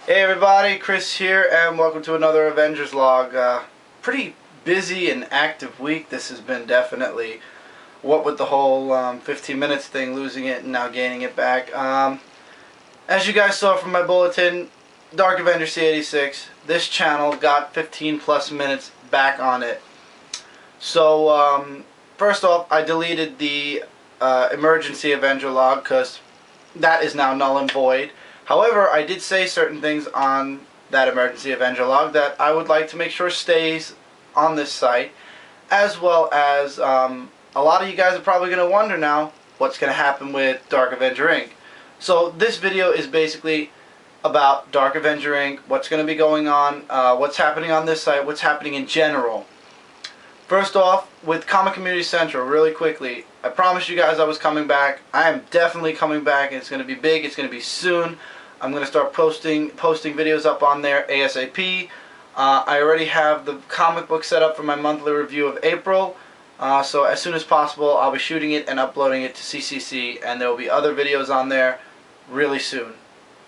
Hey everybody, Chris here, and welcome to another Avengers Log. Pretty busy and active week. This has been definitely, what with the whole 15 minutes thing, losing it and now gaining it back. As you guys saw from my bulletin, Dark Avenger C86, this channel got 15 plus minutes back on it. So first off, I deleted the emergency Avenger Log because that is now null and void. However, I did say certain things on that emergency Avenger Log that I would like to make sure stays on this site, as well as a lot of you guys are probably going to wonder now what's going to happen with Dark Avenger Inc. So this video is basically about Dark Avenger Inc., what's going to be going on, what's happening on this site, what's happening in general. First off, with Comic Community Central, really quickly, I promised you guys I was coming back. I am definitely coming back. It's going to be big. It's going to be soon. I'm going to start posting videos up on there ASAP. I already have the comic book set up for my monthly review of April. So as soon as possible, I'll be shooting it and uploading it to CCC, and there will be other videos on there really soon.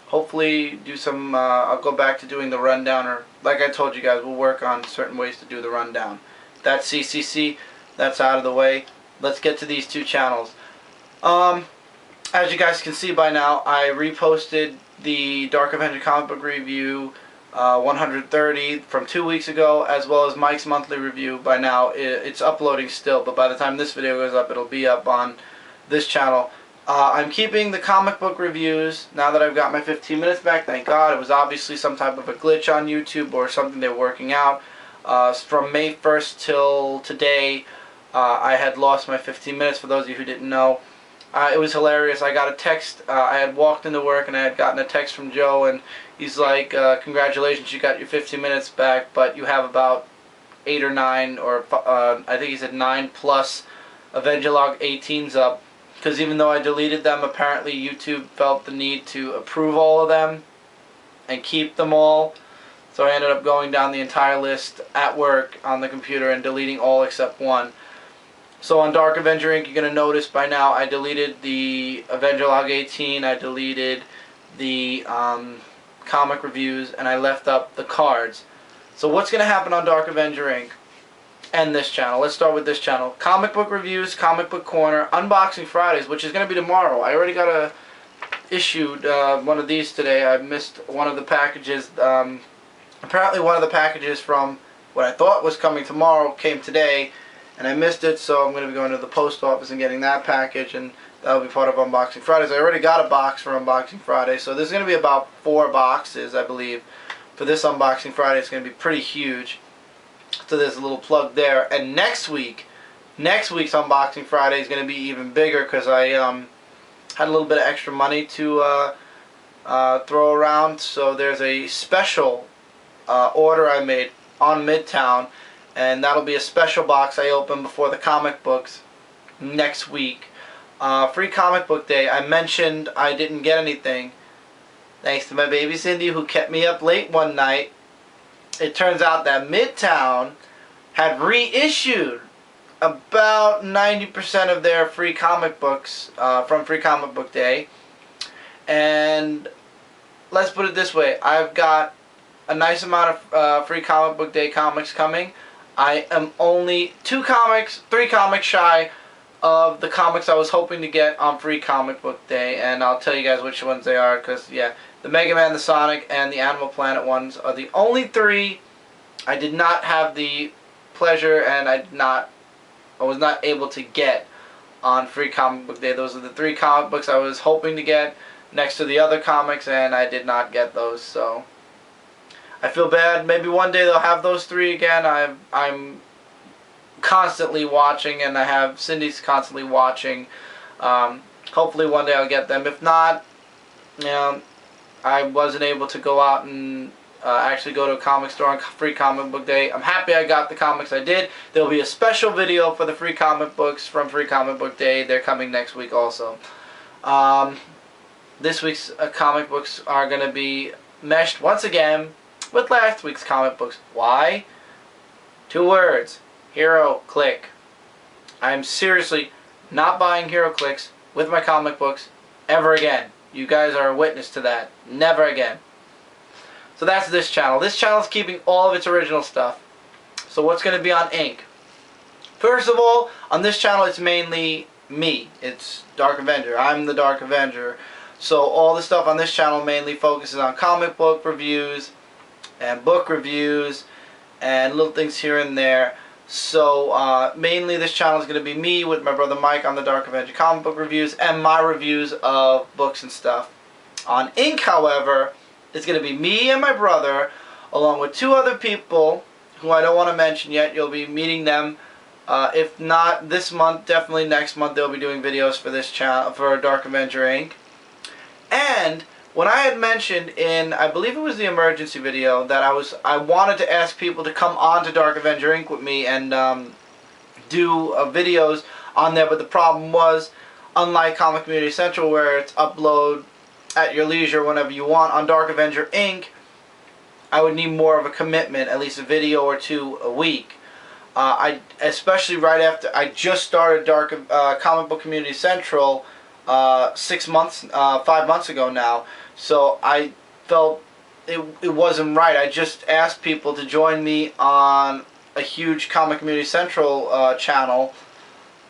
Hopefully, I'll go back to doing the rundown, or like I told you guys, we'll work on certain ways to do the rundown. That's CCC. That's out of the way. Let's get to these two channels. As you guys can see by now, I reposted the Dark Avenger comic book review 130 from 2 weeks ago, as well as Mike's monthly review. By now it's uploading still, but by the time this video goes up, it'll be up on this channel. I'm keeping the comic book reviews now that I've got my 15 minutes back. Thank God. It was obviously some type of a glitch on YouTube or something they're working out. From May 1st till today, I had lost my 15 minutes, for those of you who didn't know. It was hilarious. I got a text. I had walked into work and I had gotten a text from Joe, and he's like, congratulations, you got your 15 minutes back, but you have about 8 or 9, or I think he said 9 plus Avenger Log 18s up, because even though I deleted them, apparently YouTube felt the need to approve all of them and keep them all. So I ended up going down the entire list at work on the computer and deleting all except one. So on Dark Avenger Inc., you're going to notice by now I deleted the Avenger Log 18, I deleted the comic reviews, and I left up the cards. So what's going to happen on Dark Avenger Inc. and this channel? Let's start with this channel. Comic book reviews, Comic Book Corner, Unboxing Fridays, which is going to be tomorrow. I already got issued one of these today. I missed one of the packages. Apparently one of the packages from what I thought was coming tomorrow came today, and I missed it, so I'm going to be going to the post office and getting that package, and that'll be part of Unboxing Fridays. I already got a box for Unboxing Friday, so there's going to be about 4 boxes, I believe, for this Unboxing Friday. It's going to be pretty huge, so there's a little plug there. And next week's Unboxing Friday is going to be even bigger, because I had a little bit of extra money to throw around, so there's a special order I made on Midtown, and that'll be a special box I open before the comic books next week. Free comic book day. I mentioned I didn't get anything, thanks to my baby Cindy, who kept me up late one night. It turns out that Midtown had reissued about 90% of their free comic books from Free Comic Book Day, and let's put it this way, I've got a nice amount of Free Comic Book Day comics coming. I am only 3 comics shy of the comics I was hoping to get on Free Comic Book Day, and I'll tell you guys which ones they are, because yeah, the Mega Man, the Sonic, and the Animal Planet ones are the only 3 I did not have the pleasure, and I was not able to get on Free Comic Book Day. Those are the 3 comic books I was hoping to get next to the other comics, and I did not get those, so I feel bad. Maybe one day they'll have those 3 again. I'm constantly watching, and I have Cindy's constantly watching. Hopefully one day I'll get them. If not, you know, I wasn't able to go out and actually go to a comic store on Free Comic Book Day. I'm happy I got the comics I did. There'll be a special video for the free comic books from Free Comic Book Day. They're coming next week also. This week's comic books are going to be meshed once again with last week's comic books. Why? 2 words. Hero Click. I'm seriously not buying Hero Clicks with my comic books ever again. You guys are a witness to that. Never again. So that's this channel. This channel is keeping all of its original stuff. So what's going to be on Ink? First of all, on this channel it's mainly me. It's Dark Avenger. I'm the Dark Avenger. So all the stuff on this channel mainly focuses on comic book reviews and book reviews and little things here and there. So mainly this channel is going to be me with my brother Mike on the Dark Avenger comic book reviews and my reviews of books and stuff. On Ink, however, it's going to be me and my brother along with two other people who I don't want to mention yet. You'll be meeting them. If not this month, definitely next month they'll be doing videos for this channel, for Dark Avenger Inc. And when I had mentioned in, I believe it was the emergency video, that I wanted to ask people to come on to Dark Avenger Inc. with me and do videos on there, but the problem was, unlike Comic Community Central where it's upload at your leisure whenever you want, on Dark Avenger Inc. I would need more of a commitment, at least a video or two a week. Especially right after I just started Comic Book Community Central 5 months ago now. So I felt it wasn't right. I just asked people to join me on a huge Comic Community Central channel.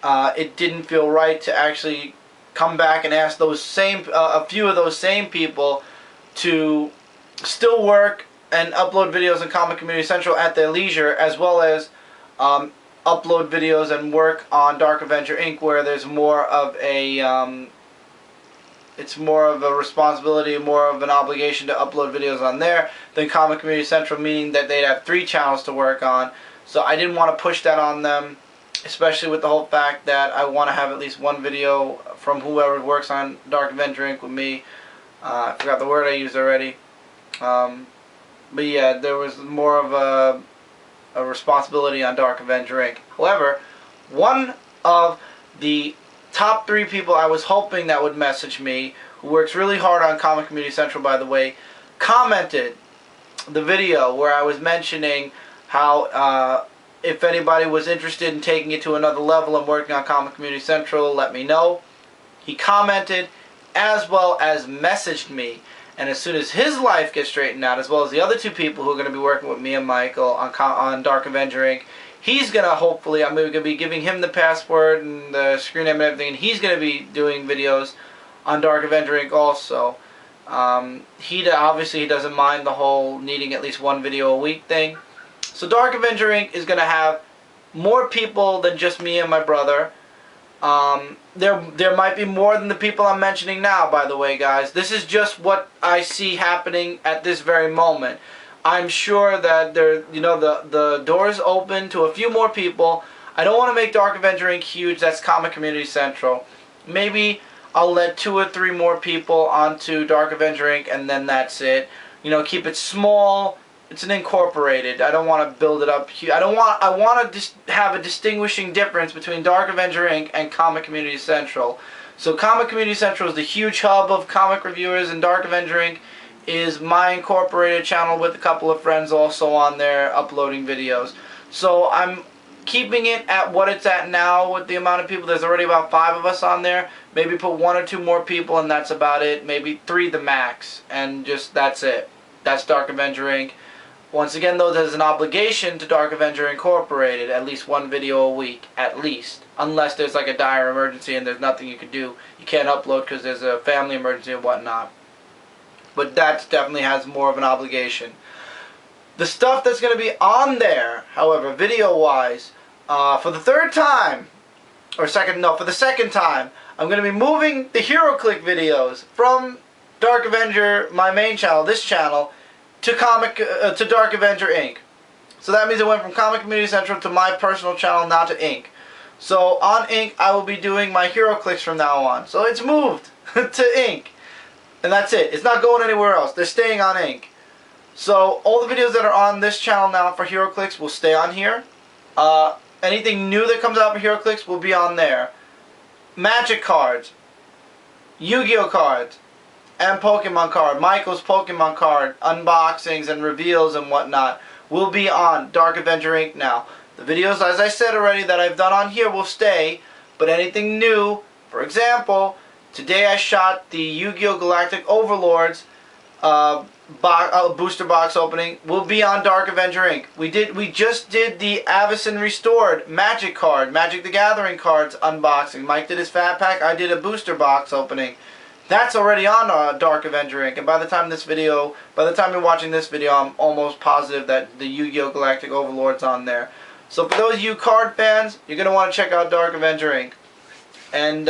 It didn't feel right to actually come back and ask those same a few of those same people to still work and upload videos in Comic Community Central at their leisure, as well as upload videos and work on Dark Avenger Inc., where there's more of a it's more of a responsibility, more of an obligation to upload videos on there than Comic Community Central, meaning that they'd have 3 channels to work on. So I didn't want to push that on them, especially with the whole fact that I want to have at least one video from whoever works on Dark Avenger Inc. with me. I forgot the word I used already. But yeah, there was more of a responsibility on Dark Avenger Inc. However, one of the top 3 people I was hoping that would message me, who works really hard on Comic Community Central, by the way, commented the video where I was mentioning how if anybody was interested in taking it to another level and working on Comic Community Central, let me know. He commented as well as messaged me. And as soon as his life gets straightened out, as well as the other 2 people who are going to be working with me and Michael on Dark Avenger Inc., he's going to hopefully, I'm going to be giving him the password and the screen name and everything, and he's going to be doing videos on Dark Avenger Inc. also. Obviously he doesn't mind the whole needing at least 1 video a week thing. So Dark Avenger Inc. is going to have more people than just me and my brother. There might be more than the people I'm mentioning now, by the way, guys. This is just what I see happening at this very moment. I'm sure that the door's open to a few more people. I don't want to make Dark Avenger Inc. huge. That's Comic Community Central. Maybe I'll let 2 or 3 more people onto Dark Avenger Inc. and then that's it. Keep it small. It's an incorporated. I don't want to build it up huge. I want to have a distinguishing difference between Dark Avenger Inc. and Comic Community Central. So Comic Community Central is the huge hub of comic reviewers, and Dark Avenger Inc. is my incorporated channel with a couple of friends also on there uploading videos. So I'm keeping it at what it's at now with the amount of people. There's already about 5 of us on there. Maybe put 1 or 2 more people and that's about it. Maybe 3 the max, and just that's it. That's Dark Avenger Inc. Once again, though, there's an obligation to Dark Avenger Incorporated, at least 1 video a week, at least. Unless there's like a dire emergency and there's nothing you can do. You can't upload because there's a family emergency and whatnot. But that definitely has more of an obligation. The stuff that's going to be on there, however, video-wise, for the 3rd time, or for the 2nd time, I'm going to be moving the HeroClick videos from Dark Avenger, my main channel, this channel, to Dark Avenger Inc. So that means it went from Comic Community Central to my personal channel, now to Inc. So on Inc. I will be doing my HeroClicks from now on. So it's moved to Inc. And that's it. It's not going anywhere else. They're staying on Inc. So all the videos that are on this channel now for HeroClicks will stay on here. Anything new that comes out for HeroClicks will be on there. Magic cards, Yu-Gi-Oh cards, and Pokemon card, Michael's Pokemon card, unboxings and reveals and whatnot will be on Dark Avenger Inc. now. The videos, as I said already, that I've done on here will stay, but anything new, for example, today I shot the Yu-Gi-Oh! Galactic Overlords booster box opening will be on Dark Avenger Inc. We just did the Avison Restored Magic card, Magic the Gathering cards unboxing. Mike did his fat pack. I did a booster box opening. That's already on Dark Avenger Inc. And by the time you're watching this video, I'm almost positive that the Yu-Gi-Oh! Galactic Overlord's on there. So for those of you card fans, you're going to want to check out Dark Avenger Inc. And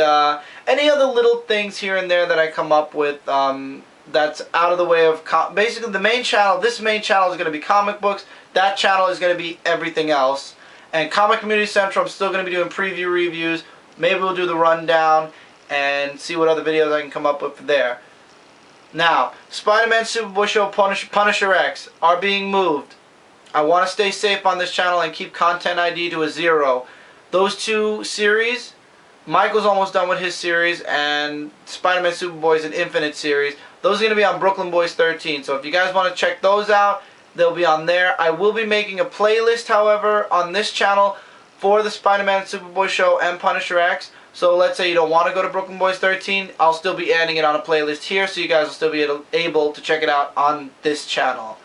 any other little things here and there that I come up with that's out of the way of... Basically, the main channel, this main channel is going to be comic books. That channel is going to be everything else. And Comic Community Central, I'm still going to be doing preview reviews. Maybe we'll do the rundown and see what other videos I can come up with there. Now, Spider-Man, Superboy Show, Punisher X are being moved. I want to stay safe on this channel and keep content ID to a 0. Those two series, Michael's almost done with his series, and Spider-Man, Superboy is an Infinite series. Those are going to be on Brooklyn Boys 13. So if you guys want to check those out, they'll be on there. I will be making a playlist, however, on this channel for the Spider-Man, Superboy Show and Punisher X. So let's say you don't want to go to Brooklyn Boys 13, I'll still be adding it on a playlist here, so you guys will still be able to check it out on this channel.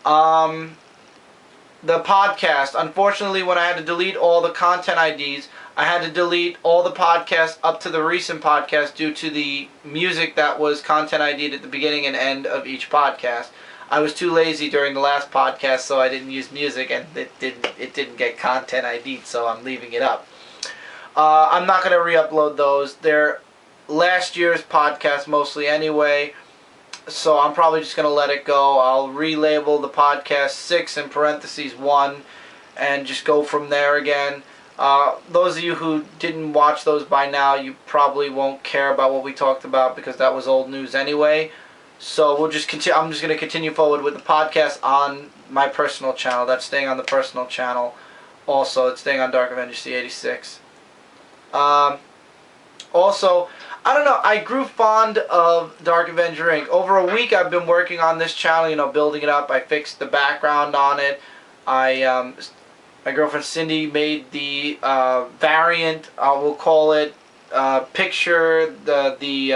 The podcast, unfortunately, when I had to delete all the content IDs, I had to delete all the podcasts up to the recent podcast due to the music that was content ID'd at the beginning and end of each podcast. I was too lazy during the last podcast, so I didn't use music, and it didn't get content ID'd, so I'm leaving it up. I'm not going to re-upload those. They're last year's podcast mostly anyway, so I'm probably just going to let it go. I'll relabel the podcast 6 in parentheses 1 and just go from there again. Those of you who didn't watch those by now, you probably won't care about what we talked about because that was old news anyway. So we'll just continue. I'm just going to continue forward with the podcast on my personal channel. That's staying on the personal channel. Also, it's staying on Dark Avenger C86. Also, I don't know, I grew fond of Dark Avenger Inc. Over a week I've been working on this channel, you know, building it up. I fixed the background on it. My girlfriend Cindy made the variant, we'll call it, picture, the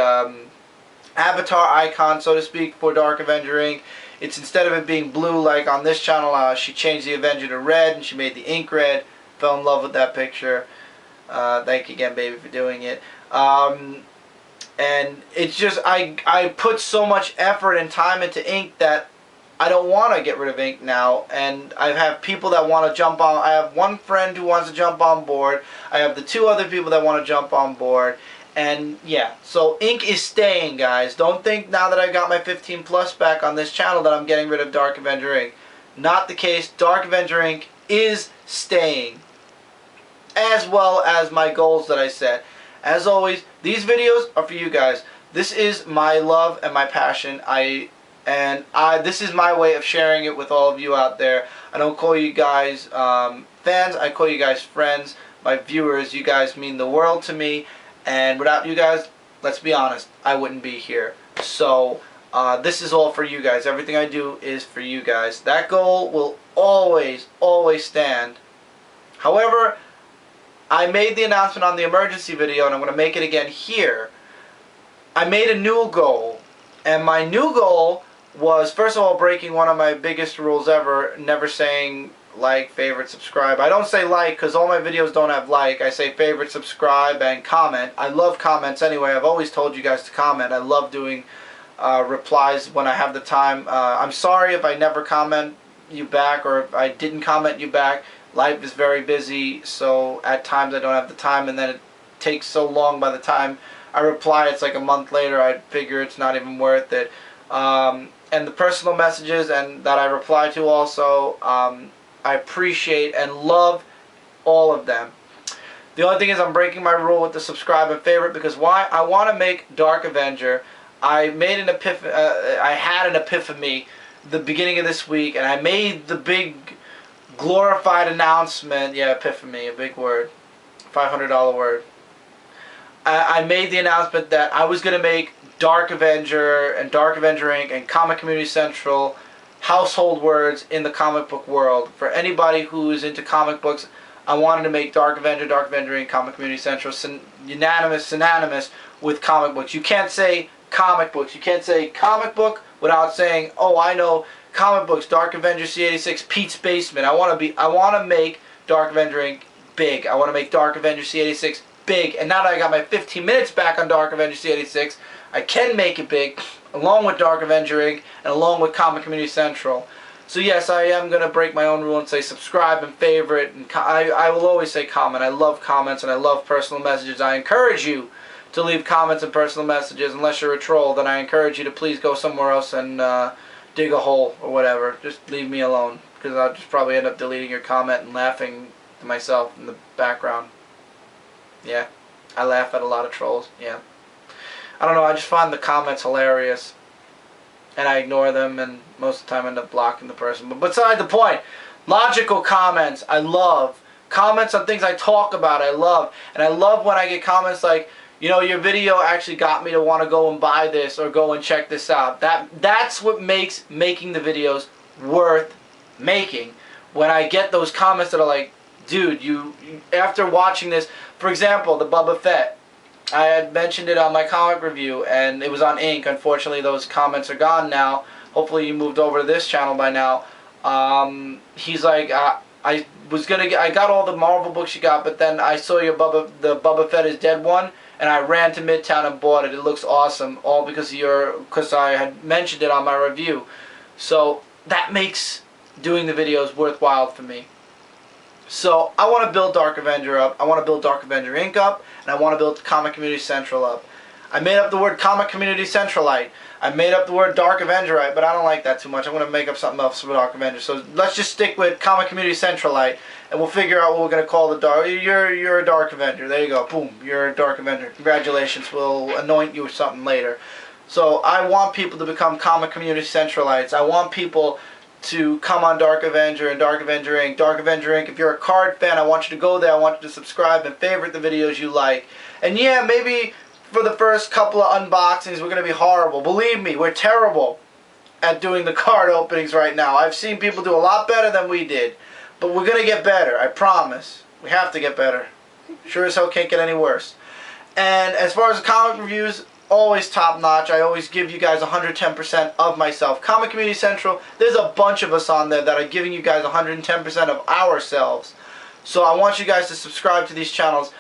avatar icon, so to speak, for Dark Avenger Inc. It's, instead of it being blue like on this channel, she changed the Avenger to red, and she made the ink red. Fell in love with that picture. Thank you again, baby, for doing it. And it's just, I put so much effort and time into ink that I don't want to get rid of ink now. And I have people that want to jump on. I have one friend who wants to jump on board. I have the 2 other people that want to jump on board. And yeah, so ink is staying, guys. Don't think now that I've got my 15 plus back on this channel that I'm getting rid of Dark Avenger Inc. Not the case. Dark Avenger Inc. is staying, as well as my goals that I set. As always, these videos are for you guys. This is my love and my passion. This is my way of sharing it with all of you out there. I don't call you guys fans. I call you guys friends. My viewers, you guys mean the world to me. And without you guys, let's be honest, I wouldn't be here. So this is all for you guys. Everything I do is for you guys. That goal will always, always stand. However, I made the announcement on the emergency video, and I'm going to make it again here. I made a new goal, and my new goal was, first of all, breaking one of my biggest rules ever, never saying like, favorite, subscribe. I don't say like because all my videos don't have like. I say favorite, subscribe, and comment. I love comments anyway. I've always told you guys to comment. I love doing replies when I have the time. I'm sorry if I never comment you back, or if I didn't comment you back. Life is very busy, so at times I don't have the time, and then it takes so long by the time I reply, it's like a month later. I figure it's not even worth it. And the personal messages and that I reply to also, I appreciate and love all of them. The only thing is I'm breaking my rule with the subscribe and favorite, because why? I want to make Dark Avenger. I made an I had an epiphany the beginning of this week, and I made the big glorified announcement. Yeah, epiphany, a big word, $500 word. I made the announcement that I was going to make Dark Avenger and Dark Avenger Inc. and Comic Community Central household words in the comic book world. For anybody who is into comic books, I wanted to make Dark Avenger Inc., Comic Community Central synonymous with comic books. You can't say comic books. You can't say comic book without saying, oh, I know comic books, Dark Avenger C86, Pete's Basement. I want to make Dark Avenger Inc. big. I want to make Dark Avenger C86 big. And now that I got my 15 minutes back on Dark Avenger C86, I can make it big, along with Dark Avenger Inc. and along with Comic Community Central. So yes, I am going to break my own rule and say subscribe and favorite. And I will always say comment. I love comments and I love personal messages. I encourage you to leave comments and personal messages. Unless you're a troll, then I encourage you to please go somewhere else and dig a hole or whatever. Just leave me alone, because I'll just probably end up deleting your comment and laughing to myself in the background. Yeah, I laugh at a lot of trolls. Yeah, I don't know, I just find the comments hilarious and I ignore them, and most of the time I end up blocking the person. But beside the point, logical comments I love. Comments on things I talk about I love. And I love when I get comments like, you know, your video actually got me to want to go and buy this or go and check this out. That's what makes making the videos worth making. When I get those comments that are like, dude, you after watching this, for example, the Boba Fett, I had mentioned it on my comic review and it was on Ink. Unfortunately, those comments are gone now. Hopefully you moved over to this channel by now. He's like, I got all the Marvel books you got, but then I saw the Boba Fett is Dead one, and I ran to Midtown and bought it. It looks awesome, all because I had mentioned it on my review. So that makes doing the videos worthwhile for me. So I want to build Dark Avenger up. I want to build Dark Avenger Inc. up, and I want to build Comic Community Central up. I made up the word Comic Community Centralite. I made up the word Dark Avengerite, but I don't like that too much. I'm going to make up something else for Dark Avenger. So let's just stick with Comic Community Centralite, and we'll figure out what we're going to call the Dark. You're a Dark Avenger. There you go. Boom. You're a Dark Avenger. Congratulations. We'll anoint you with something later. So I want people to become Comic Community Centralites. I want people to come on Dark Avenger and Dark Avenger Inc. Dark Avenger Inc. If you're a card fan, I want you to go there. I want you to subscribe and favorite the videos you like. And yeah, maybe for the first couple of unboxings we're going to be horrible. Believe me, we're terrible at doing the card openings right now. I've seen people do a lot better than we did. But we're going to get better, I promise. We have to get better. Sure as hell can't get any worse. And as far as comic reviews, always top notch. I always give you guys 110% of myself. Comic Community Central, there's a bunch of us on there that are giving you guys 110% of ourselves. So I want you guys to subscribe to these channels.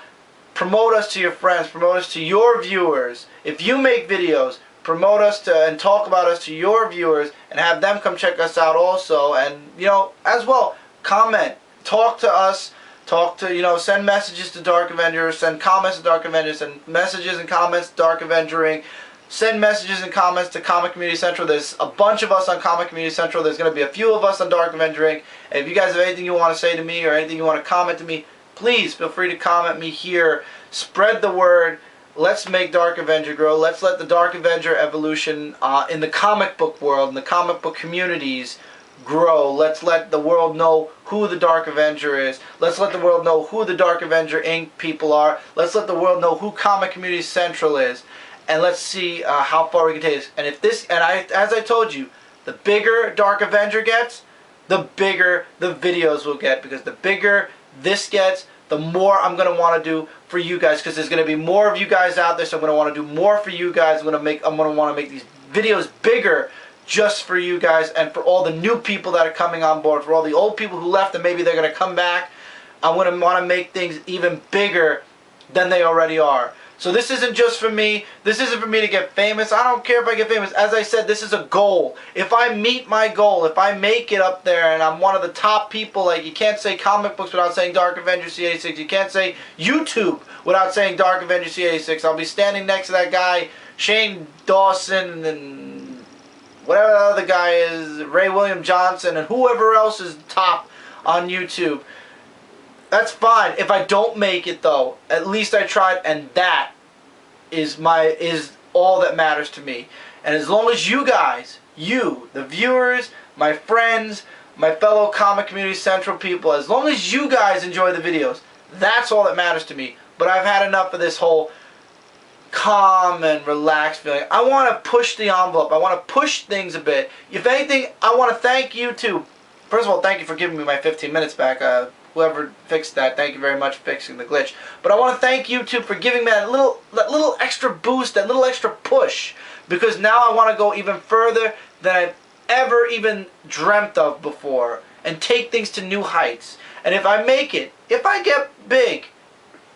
Promote us to your friends. Promote us to your viewers. If you make videos, promote us to and talk about us to your viewers and have them come check us out also. And, you know, as well, comment. Talk to us. Talk to, you know, send messages to Dark Avenger, send comments to Dark Avenger, send messages and comments to Dark Avenger Inc. Send messages and comments to Comic Community Central. There's a bunch of us on Comic Community Central. There's going to be a few of us on Dark Avenger Inc. And if you guys have anything you want to say to me or anything you want to comment to me, please feel free to comment me here. Spread the word. Let's make Dark Avenger grow. Let's let the Dark Avenger evolution in the comic book world, in the comic book communities, grow. Let's let the world know who the Dark Avenger is. Let's let the world know who the Dark Avenger Inc. people are. Let's let the world know who Comic Community Central is. And let's see how far we can take this. And if this, as I told you, the bigger Dark Avenger gets, the bigger the videos will get. Because the bigger this gets, the more I'm going to want to do for you guys. Because there's going to be more of you guys out there, so I'm going to want to do more for you guys. I'm going to want to make these videos bigger, just for you guys and for all the new people that are coming on board, for all the old people who left and maybe they're going to come back. I'm going to want to make things even bigger than they already are. So this isn't just for me. This isn't for me to get famous. I don't care if I get famous. As I said, this is a goal. If I meet my goal, if I make it up there and I'm one of the top people, like you can't say comic books without saying Dark Avenger C86. You can't say YouTube without saying Dark Avenger C86. I'll be standing next to that guy, Shane Dawson, and whatever the other guy is, Ray William Johnson, and whoever else is top on YouTube. That's fine. If I don't make it though, at least I tried, and that is all that matters to me. And as long as you guys, you, the viewers, my friends, my fellow Comic Community Central people, as long as you guys enjoy the videos, that's all that matters to me. But I've had enough of this whole calm and relaxed feeling. I want to push the envelope. I want to push things a bit. If anything, I want to thank YouTube. First of all, thank you for giving me my 15 minutes back. whoever fixed that, thank you very much for fixing the glitch. But I want to thank YouTube for giving me that little extra boost, that little extra push, because now I want to go even further than I've ever even dreamt of before, and take things to new heights. And if I make it, if I get big,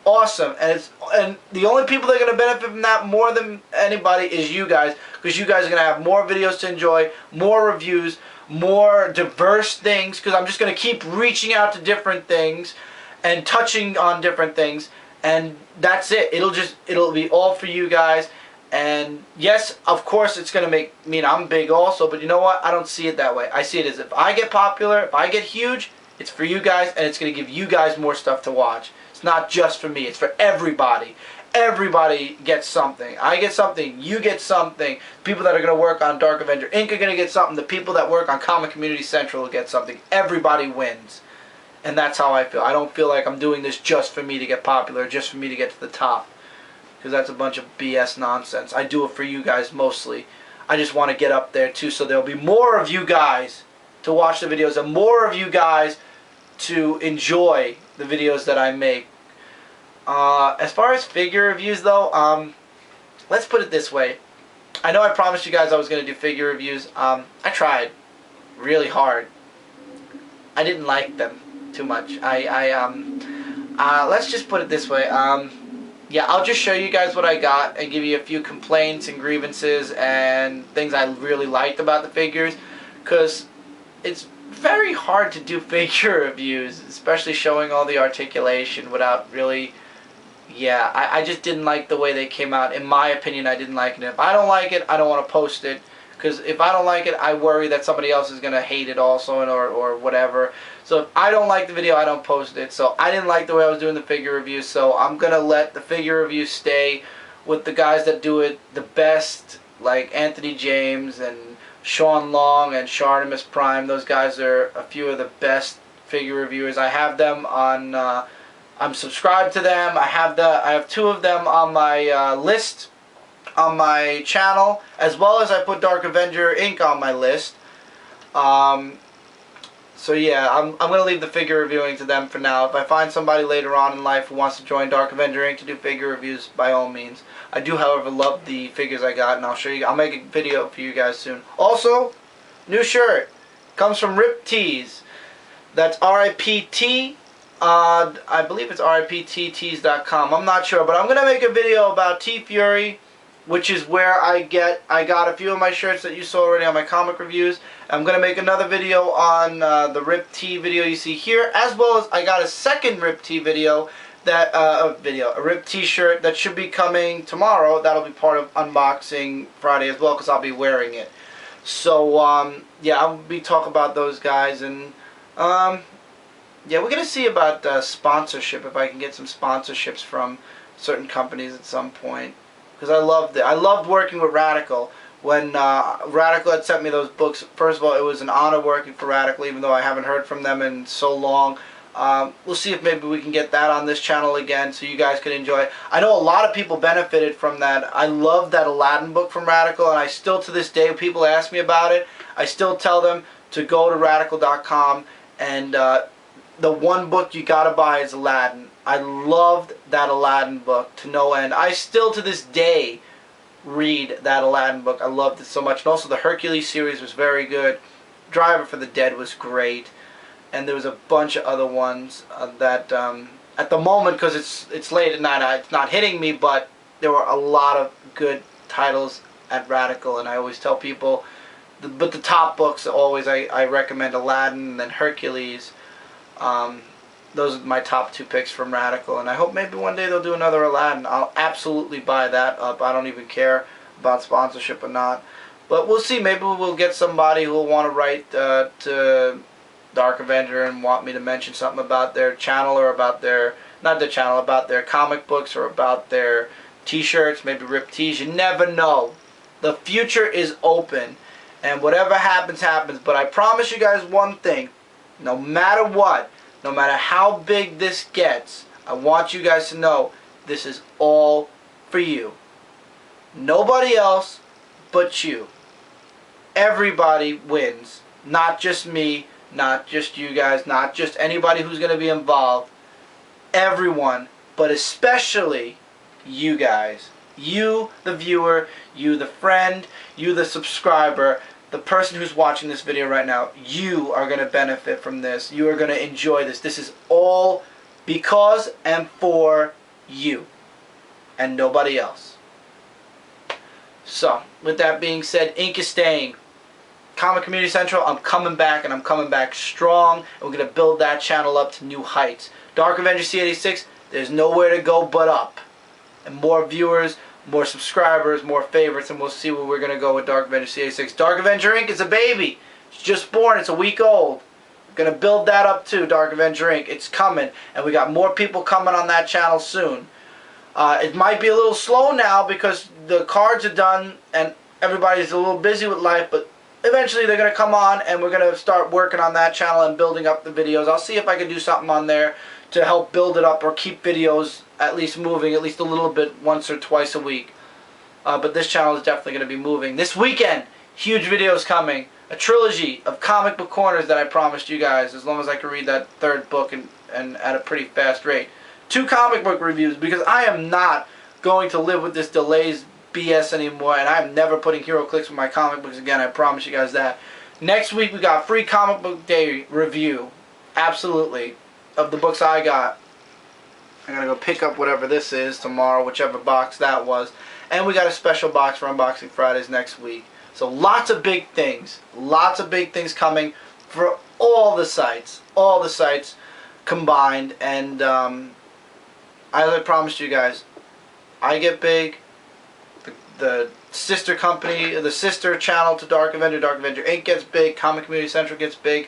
awesome. And the only people that are going to benefit from that more than anybody is you guys, because you guys are going to have more videos to enjoy, more reviews, more diverse things, because I'm just going to keep reaching out to different things and touching on different things, and that's it. It'll be all for you guys. And yes, of course, it's going to mean I'm big also, but you know what? I don't see it that way. I see it as if I get popular, if I get huge, it's for you guys, and it's going to give you guys more stuff to watch. It's not just for me. It's for everybody. Everybody gets something. I get something. You get something. People that are going to work on Dark Avenger Inc. are going to get something. The people that work on Comic Community Central will get something. Everybody wins. And that's how I feel. I don't feel like I'm doing this just for me to get popular, just for me to get to the top. Because that's a bunch of BS nonsense. I do it for you guys mostly. I just want to get up there too, so there'll be more of you guys to watch the videos and more of you guys to enjoy the videos that I make. As far as figure reviews though, let's put it this way. I know I promised you guys I was going to do figure reviews. I tried really hard. I didn't like them too much. Let's just put it this way. Yeah, I'll just show you guys what I got and give you a few complaints and grievances and things I really liked about the figures, because it's very hard to do figure reviews, especially showing all the articulation without really... Yeah, I just didn't like the way they came out. In my opinion, I didn't like it. If I don't like it, I don't want to post it, because if I don't like it, I worry that somebody else is going to hate it also, or whatever. So if I don't like the video, I don't post it. So I didn't like the way I was doing the figure review, so I'm going to let the figure review stay with the guys that do it the best, like Anthony James and Sean Long and Shartimus Prime. Those guys are a few of the best figure reviewers. I have them on... I'm subscribed to them. I have two of them on my list on my channel, as well as I put Dark Avenger Inc. on my list. So yeah, I'm going to leave the figure reviewing to them for now. If I find somebody later on in life who wants to join Dark Avenger Inc. to do figure reviews, by all means. I do, however, love the figures I got, and I'll show you. I'll make a video for you guys soon. Also, new shirt comes from Rip Tees. That's R-I-P-T. I believe it's ripttees.com. I'm not sure, but I'm gonna make a video about T-Fury, which is where I got a few of my shirts that you saw already on my comic reviews. I'm gonna make another video on the Rip T video you see here, as well as I got a second Rip T video that a Rip T-shirt that should be coming tomorrow. That'll be part of Unboxing Friday as well, because I'll be wearing it. So yeah, I'll be talking about those guys, and yeah, we're going to see about sponsorship, if I can get some sponsorships from certain companies at some point. Because I loved it. I loved working with Radical. When Radical had sent me those books, first of all, it was an honor working for Radical, even though I haven't heard from them in so long. We'll see if maybe we can get that on this channel again, so you guys can enjoy it. I know a lot of people benefited from that. I love that Aladdin book from Radical, and I still, to this day, people ask me about it, I still tell them to go to radical.com, and the one book you gotta buy is Aladdin. I loved that Aladdin book to no end. I still, to this day, read that Aladdin book. I loved it so much. And also the Hercules series was very good. Driver for the Dead was great. And there was a bunch of other ones that, at the moment, because it's late at night, it's not hitting me, but there were a lot of good titles at Radical. And I always tell people, but the top books, always, I recommend Aladdin and then Hercules. Those are my top two picks from Radical, and I hope maybe one day they'll do another Aladdin. I'll absolutely buy that up. I don't even care about sponsorship or not, but we'll see. Maybe we'll get somebody who will want to write to Dark Avenger and want me to mention something about their channel, or about their, not their channel, about their comic books, or about their t-shirts, maybe Rip Tees. You never know. The future is open, and whatever happens, happens. But I promise you guys one thing. No matter what, no matter how big this gets, I want you guys to know this is all for you. Nobody else but you. Everybody wins. Not just me, not just you guys, not just anybody who's going to be involved, everyone, but especially you guys. You, the viewer, you, the friend, you, the subscriber, the person who's watching this video right now, you are going to benefit from this. You are going to enjoy this. This is all because and for you and nobody else. So, with that being said, Ink is staying. Comic Community Central, I'm coming back, and I'm coming back strong, and we're going to build that channel up to new heights. Dark Avenger C86, there's nowhere to go but up. And more viewers, more subscribers, more favorites, and we'll see where we're going to go with Dark Avenger C86. Dark Avenger Inc. is a baby. It's just born. It's a week old. We're going to build that up too, Dark Avenger Inc. It's coming, and we got more people coming on that channel soon. It might be a little slow now because the cards are done and everybody's a little busy with life, but eventually they're going to come on and we're going to start working on that channel and building up the videos. I'll see if I can do something on there to help build it up or keep videos at least moving at least a little bit once or twice a week. But this channel is definitely going to be moving. This weekend, huge videos coming. A trilogy of comic book corners that I promised you guys, as long as I can read that third book and at a pretty fast rate. 2 comic book reviews, because I am not going to live with this delays BS anymore, and I'm never putting hero clicks with my comic books again. I promise you guys that. Next week we got free comic book day review, absolutely, of the books I got. I'm gonna go pick up whatever this is tomorrow, whichever box that was, and we got a special box for Unboxing Fridays next week. So lots of big things coming for all the sites combined, and as I promised you guys, I get big. The sister company, the sister channel to Dark Avenger, Dark Avenger Inc. gets big. Comic Community Central gets big.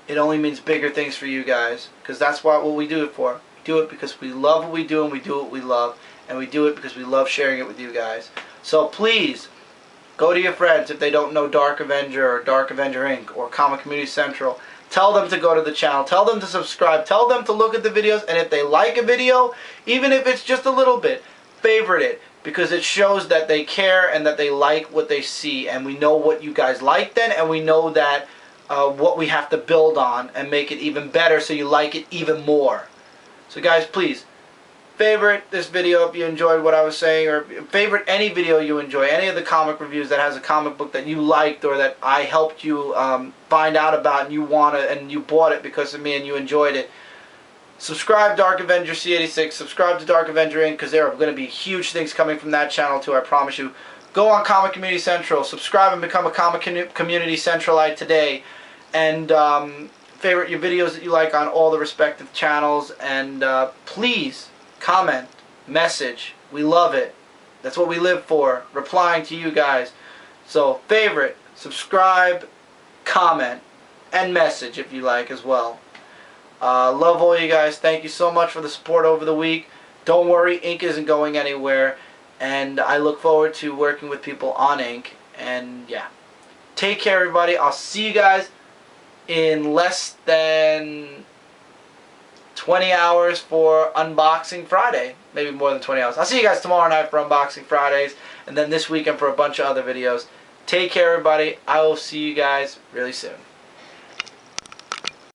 It only means bigger things for you guys, because that's what we do it for. We do it because we love what we do, and we do what we love, and we do it because we love sharing it with you guys. So please, go to your friends if they don't know Dark Avenger or Dark Avenger Inc. or Comic Community Central. Tell them to go to the channel. Tell them to subscribe. Tell them to look at the videos. And if they like a video, even if it's just a little bit, favorite it. Because it shows that they care and that they like what they see. And we know what you guys like then. And we know that what we have to build on and make it even better so you like it even more. So guys, please, favorite this video if you enjoyed what I was saying, or favorite any video you enjoy, any of the comic reviews that has a comic book that you liked or that I helped you find out about and you want it and you bought it because of me and you enjoyed it. Subscribe Dark Avenger C86, subscribe to Dark Avenger Inc. because there are going to be huge things coming from that channel too, I promise you. Go on Comic Community Central, subscribe and become a Comic Community Centralite today, and favorite your videos that you like on all the respective channels, and please comment, message. We love it. That's what we live for, replying to you guys. So favorite, subscribe, comment, and message if you like as well. Love all you guys. Thank you so much for the support over the week. Don't worry, Ink isn't going anywhere, and I look forward to working with people on Ink. And yeah, take care everybody. I'll see you guys in less than 20 hours for Unboxing Friday. Maybe more than 20 hours. I'll see you guys tomorrow night for Unboxing Fridays, and then this weekend for a bunch of other videos. Take care everybody. I will see you guys really soon.